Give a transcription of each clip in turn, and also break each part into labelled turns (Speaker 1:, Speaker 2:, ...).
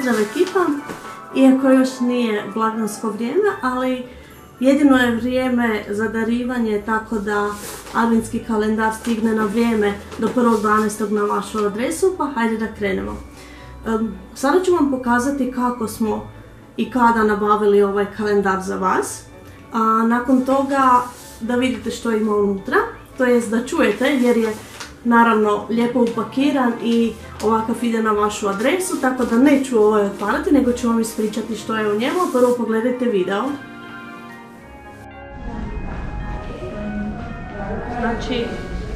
Speaker 1: Pozdrav ekipa, iako još nije blagdansko vrijeme, ali jedino je vrijeme za darivanje, tako da adventski kalendar stigne na vrijeme do 1.12. na vašu adresu, pa hajde da krenemo. Sada ću vam pokazati kako smo i kada nabavili ovaj kalendar za vas, a nakon toga da vidite što ima unutra, to jest da čujete jer je naravno lijepo upakiran i ovakav ide na vašu adresu, tako da neću ovaj otvarati, nego ću vam ispričati što je u njemu. Prvo pogledajte video. Znači,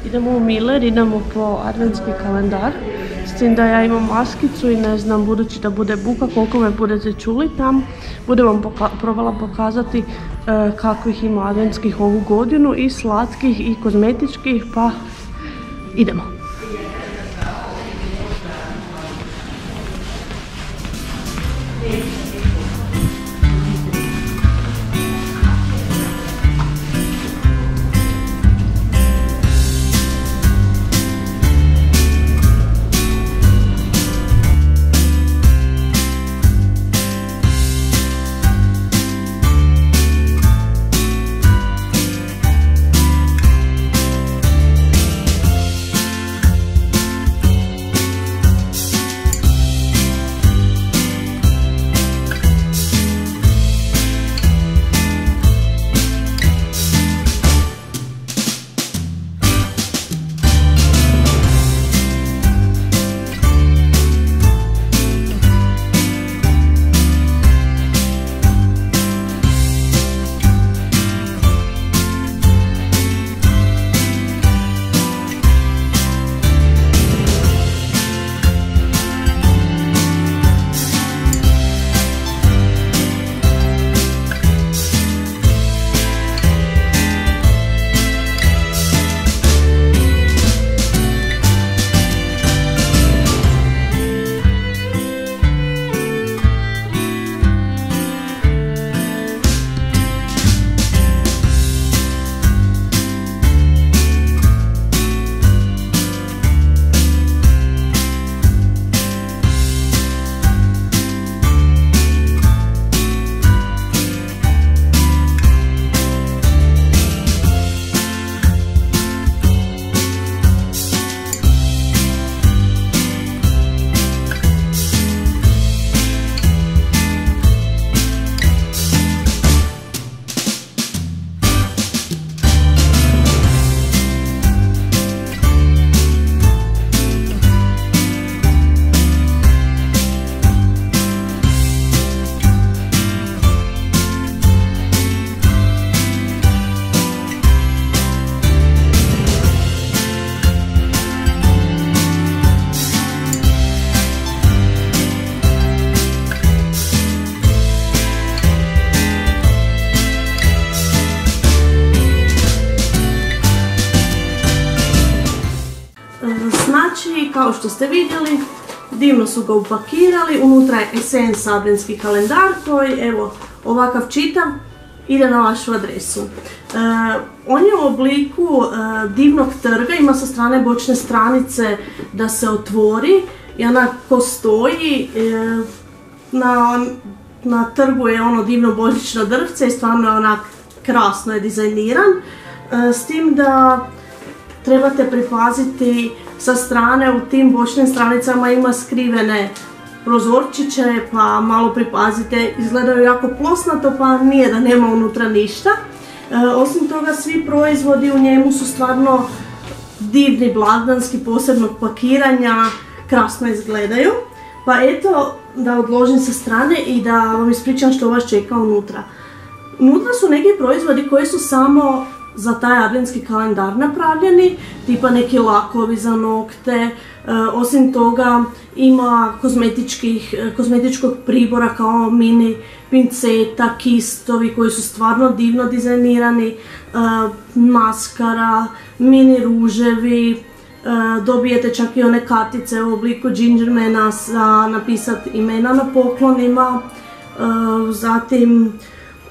Speaker 1: idemo u Miller, idemo po adventski kalendar, s tim da ja imam maskicu i ne znam, budući da bude buka, koliko me budete čuli tam, budem vam probala pokazati kakvih ima adventskih ovu godinu, i slatkih i kozmetičkih, pa idemo. Znači, kao što ste vidjeli, divno su ga upakirali, unutra je Essence adventski kalendar koji, evo, ovakav čitav, ide na vašu adresu. On je u obliku divnog trga, ima sa strane bočne stranice da se otvori i onako stoji, na trgu je ono divno božićno drvce i stvarno je onak krasno je dizajniran, s tim da trebate pripaziti sa strane, u tim bočnim stranicama ima skrivene prozorčiće, pa malo pripazite, izgledaju jako plosnato, pa nije da nema unutra ništa. Osim toga, svi proizvodi u njemu su stvarno divni, blagdanski, posebnog pakiranja, krasno izgledaju. Pa eto, da odložim sa strane i da vam ispričam što vas čeka unutra. Unutra su neki proizvodi koji su samo za taj adventski kalendar napravljeni, tipa neki lakovi za nokte, osim toga ima kozmetičkog pribora kao mini pinceta, kistovi koji su stvarno divno dizajnirani, maskara, mini ruževi, dobijete čak i one kartice u obliku gingermana za napisati imena na poklonima, zatim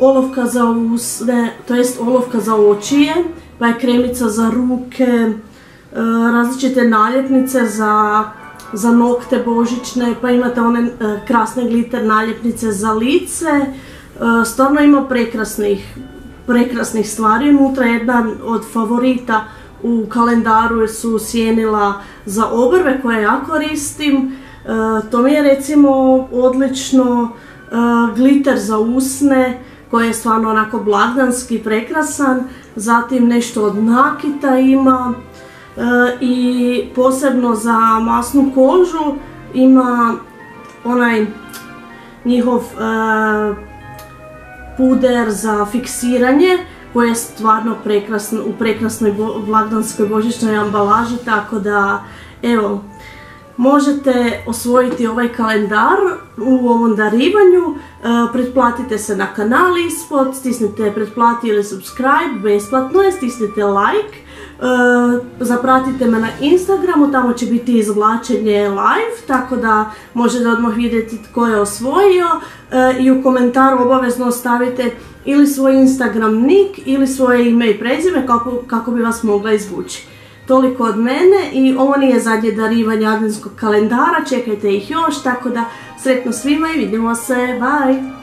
Speaker 1: olovka za usne, to jest olovka za očije, pa je kremica za ruke, različite naljepnice za za nokte božićne, pa imate one krasne gliter naljepnice za lice. Stvarno ima prekrasnih stvari unutra. Jedna od favorita u kalendaru su sjenila za obrve koje ja koristim. To mi je recimo odlično. Gliter za usne koji je stvarno onako blagdanski prekrasan. Zatim nešto od nakita ima. I posebno za masnu kožu ima onaj njihov puder za fiksiranje koji je stvarno prekrasan u prekrasnoj blagdanskoj božićnoj ambalaži, tako da evo, možete osvojiti ovaj kalendar u ovom darivanju. Pretplatite se na kanal ispod, stisnite pretplati ili subscribe, besplatno je, stisnite like. Zapratite me na Instagramu, tamo će biti izvlačenje live, tako da možete odmah vidjeti tko je osvojio. I u komentaru obavezno ostavite ili svoj Instagram nick ili svoje ime i prezime kako bi vas mogla izvući. Toliko od mene i ovo nije zadnje darivanje adventskog kalendara, čekajte ih još, tako da sretno svima i vidimo se, bye!